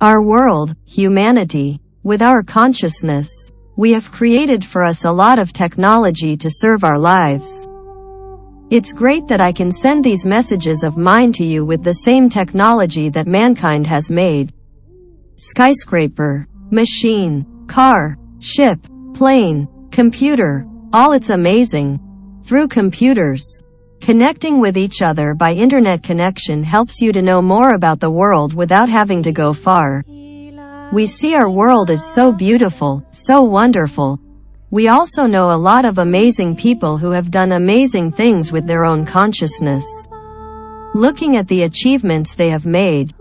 Our world, humanity, with our consciousness, we have created for us a lot of technology to serve our lives. It's great that I can send these messages of mine to you with the same technology that mankind has made. Skyscraper, machine, car, ship, plane, computer, all it's amazing. Through computers, connecting with each other by internet connection helps you to know more about the world without having to go far. We see our world is so beautiful, so wonderful. We also know a lot of amazing people who have done amazing things with their own consciousness. Looking at the achievements they have made,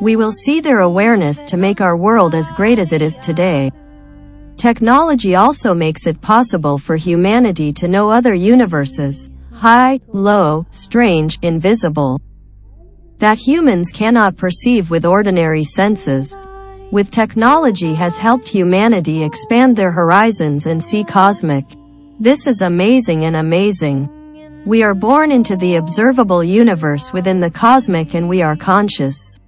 we will see their awareness to make our world as great as it is today. Technology also makes it possible for humanity to know other universes, high, low, strange, invisible, that humans cannot perceive with ordinary senses. With technology has helped humanity expand their horizons and see cosmic. This is amazing and amazing. We are born into the observable universe within the cosmic and we are conscious.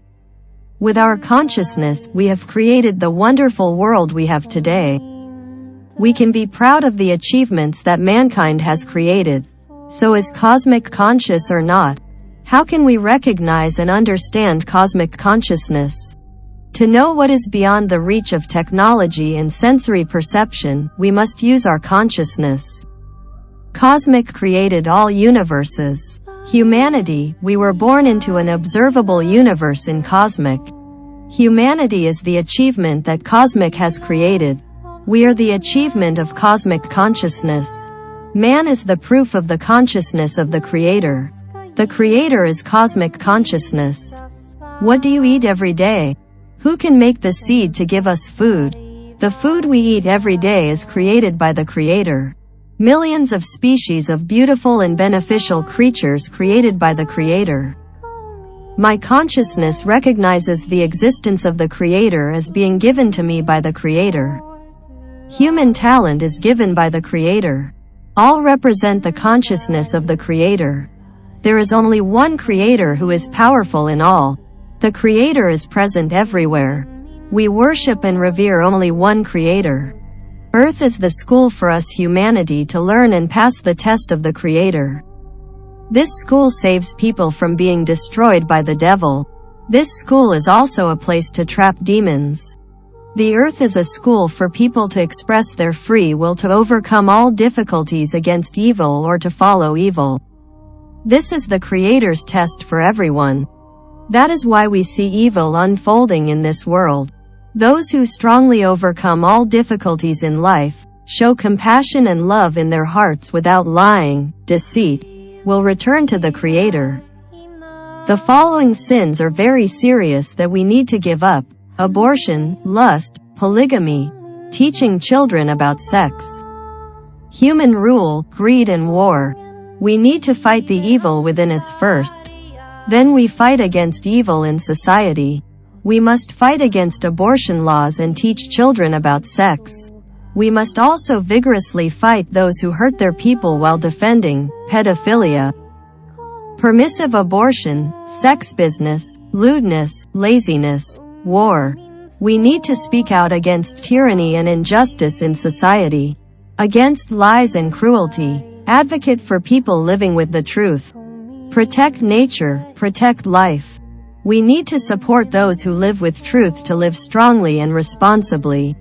With our consciousness, we have created the wonderful world we have today. We can be proud of the achievements that mankind has created. So is cosmic conscious or not? How can we recognize and understand cosmic consciousness? To know what is beyond the reach of technology and sensory perception, we must use our consciousness. Cosmic created all universes. Humanity, we were born into an observable universe in cosmic. Humanity is the achievement that cosmic has created. We are the achievement of cosmic consciousness. Man is the proof of the consciousness of the Creator. The Creator is cosmic consciousness. What do you eat every day? Who can make the seed to give us food? The food we eat every day is created by the Creator. Millions of species of beautiful and beneficial creatures created by the Creator. My consciousness recognizes the existence of the Creator as being given to me by the Creator. Human talent is given by the Creator. All represent the consciousness of the Creator. There is only one Creator who is powerful in all. The Creator is present everywhere. We worship and revere only one Creator. Earth is the school for us humanity to learn and pass the test of the Creator. This school saves people from being destroyed by the devil. This school is also a place to trap demons. The earth is a school for people to express their free will to overcome all difficulties against evil or to follow evil. This is the Creator's test for everyone. That is why we see evil unfolding in this world. Those who strongly overcome all difficulties in life, show compassion and love in their hearts without lying, deceit, will return to the Creator. The following sins are very serious that we need to give up: abortion, lust, polygamy, teaching children about sex, human rule, greed and war. We need to fight the evil within us first. Then we fight against evil in society. We must fight against abortion laws and teach children about sex. We must also vigorously fight those who hurt their people while defending pedophilia, permissive abortion, sex business, lewdness, laziness, war. We need to speak out against tyranny and injustice in society, against lies and cruelty, advocate for people living with the truth. Protect nature, protect life. We need to support those who live with truth to live strongly and responsibly.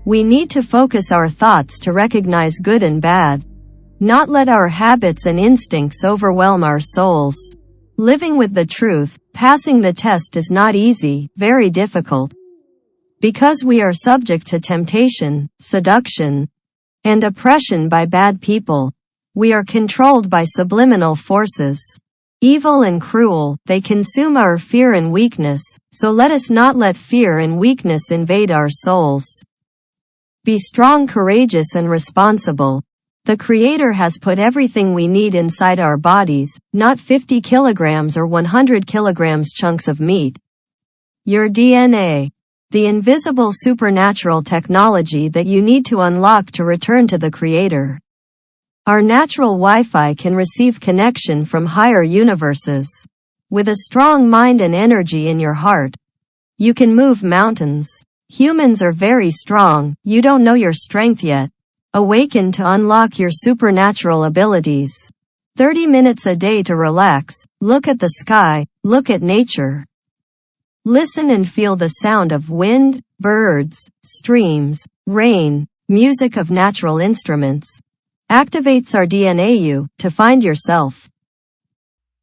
We need to focus our thoughts to recognize good and bad. Not let our habits and instincts overwhelm our souls. Living with the truth, passing the test is not easy, very difficult. Because we are subject to temptation, seduction, and oppression by bad people. We are controlled by subliminal forces. Evil and cruel, they consume our fear and weakness, so let us not let fear and weakness invade our souls. Be strong, courageous and responsible. The Creator has put everything we need inside our bodies, not 50 kilograms or 100 kilograms chunks of meat. Your DNA. The invisible supernatural technology that you need to unlock to return to the Creator. Our natural Wi-Fi can receive connection from higher universes. With a strong mind and energy in your heart, You can move mountains. Humans are very strong. You don't know your strength yet. Awaken to unlock your supernatural abilities. 30 minutes a day to relax. Look at the sky. Look at nature. Listen and feel the sound of wind, birds, streams, rain, music of natural instruments. Activates our DNA to find yourself.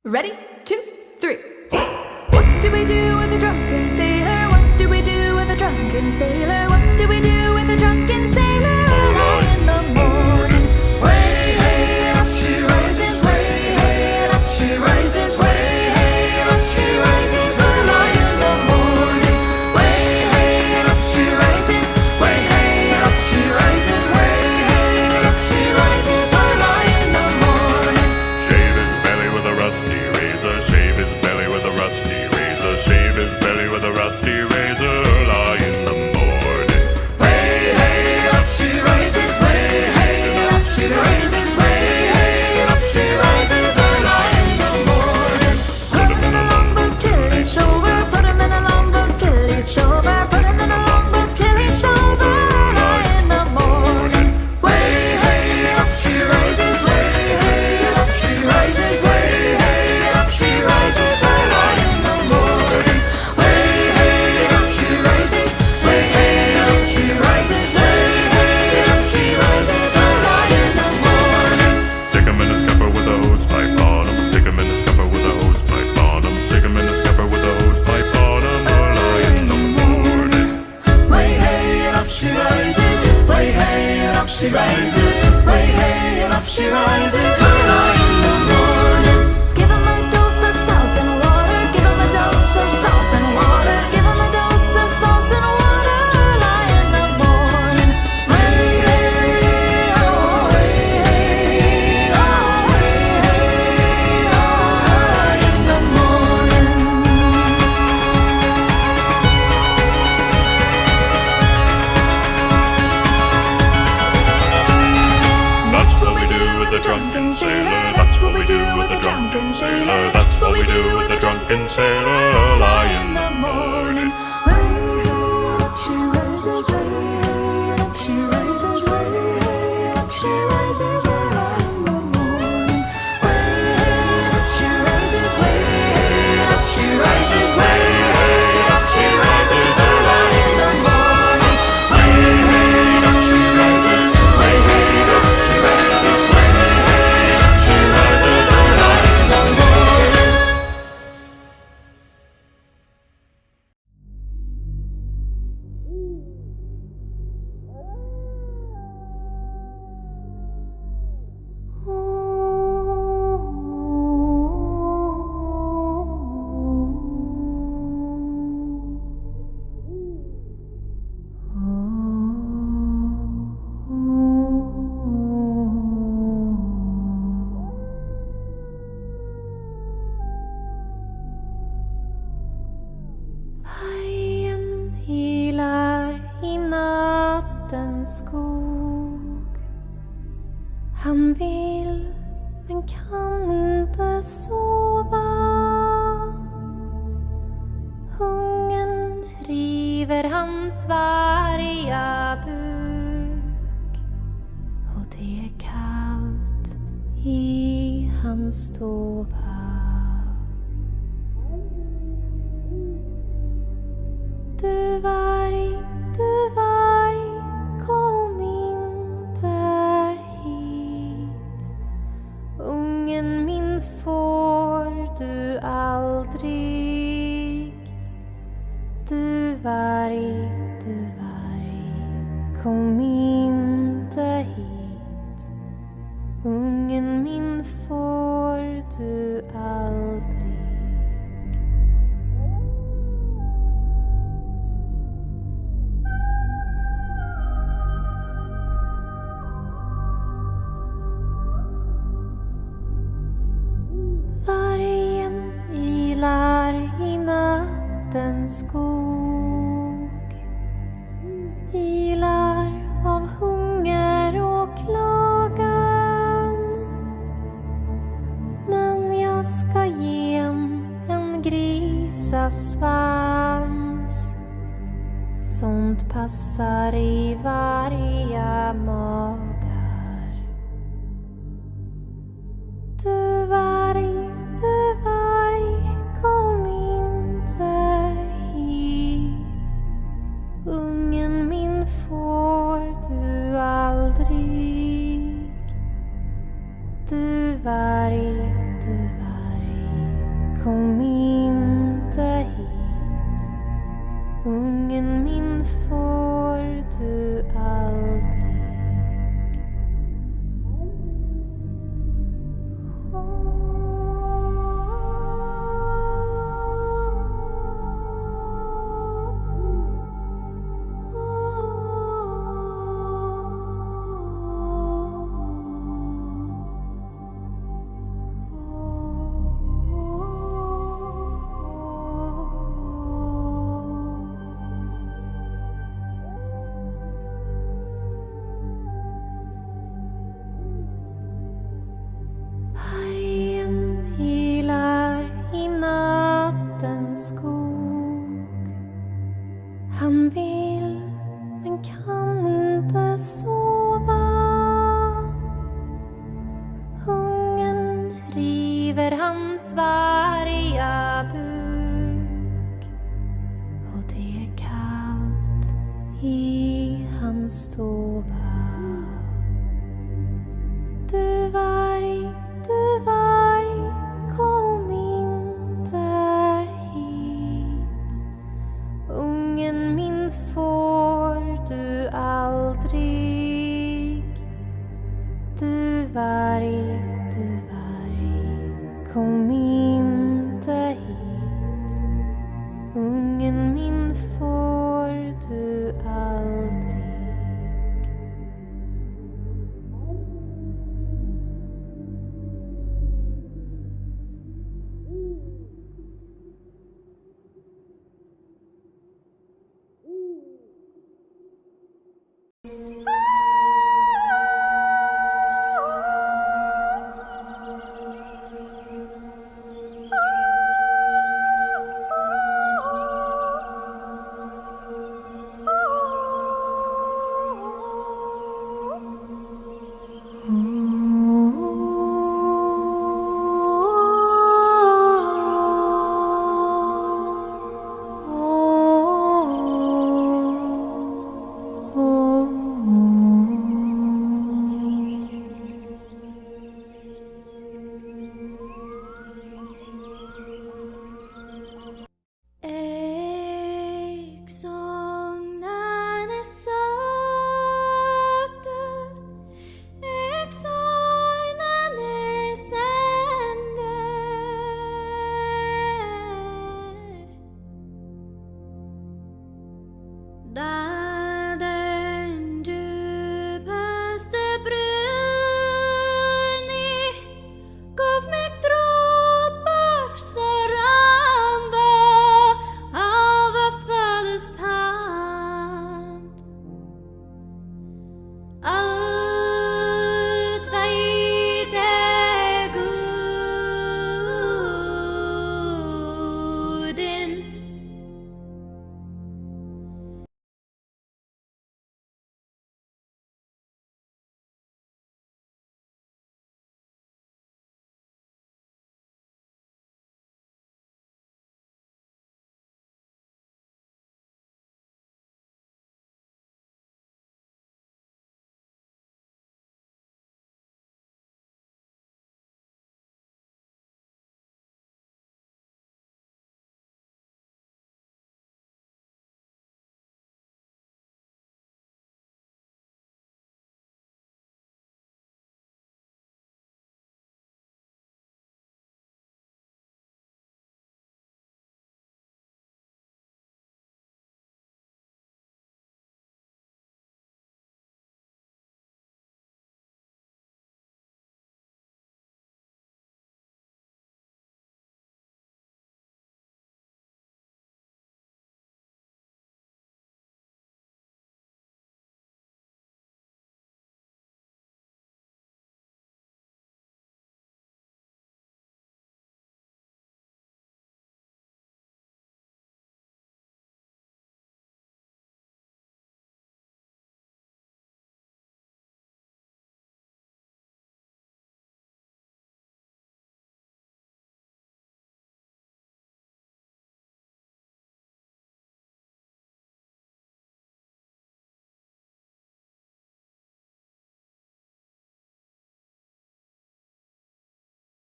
Ready? 2, 3. What do we do with a drunken sailor? What do we do with a drunken sailor? What do we do with a drunken sailor? Early in the morning. Way, hey, up she rises. Way, hey, up she rises. Way, hey, up she rises. Early in the morning. Way, hey, up she rises. Way, hey, up she rises. Way, hey, up she rises. Early in the morning. Shave his belly with a rusty razor. Shave his belly with a rusty razor. Shave his belly with a rusty razor. Early in the morning. Way, hey, up she rises. Way, hey, up she rises. Way, hey, up she rises. Early in the morning. Put him in a longboat till he's sober. Put him in a longboat till he's sober. Put him in a longboat till he's sober. Early in the morning. Way, hey, up she rises. Way, hey, up she rises. Way, hey, up she rises. Early in the morning. Way, hey, up she rises. Way, hey, up she rises. Way, hey, up she rises. Early in the morning. Stick him in a scupper with a hose pipe on him. Stick him in a scupper with a hose pipe on him. Stick him in a scupper with a hose pipe on him. Early in the morning. Way, hey, and up she rises. Way, hey, and up she rises. Way, hey, and up she rises. Early in the morning. Give him a dose of salt and water. Give him a dose of salt and water. Give him a dose of salt and water. Early in the morning. Way, hey, oh, way, hey, oh, way, hey, oh, early in the morning. That's what we do with the drunken sailor. That's what we do with the drunken sailor. That's what we do with the drunken sailor. Early in the morning. Way, up she rises. Way, up she rises. Way, up she rises. Early in the morning. Way, up she rises. Way, up she rises. Way, up she rises. Early in the morning. Way, up she rises. Way, up she rises. Way, up she rises. Early in the morning. Vargen ylar i nattens skog. Han vill men kan inte sova. Hungern river hans varga buk. Och det är kallt i hans stova. Du varg, kom inte hit. Ungen min får du aldrig. Du varg, kom inte hit. Ungen min får du aldrig. Vargen ylar i nattens skog. Ylar av hunger och klagan. Men jag ska ge en grisasvans. sånt passar i varje magar. Du varg, kom inte hit. Ungen min får du aldrig. Du varg, kom inte hit. Ungen min får du aldrig. Vargen ylar i nattens skog. Han vill men kan inte sova. Hungern river hans varga buk. Och det är kallt i hans stova. Du varg, kom inte hit. Ungen min får du aldrig. Du varg, kom inte hit. Ungen min får du aldrig.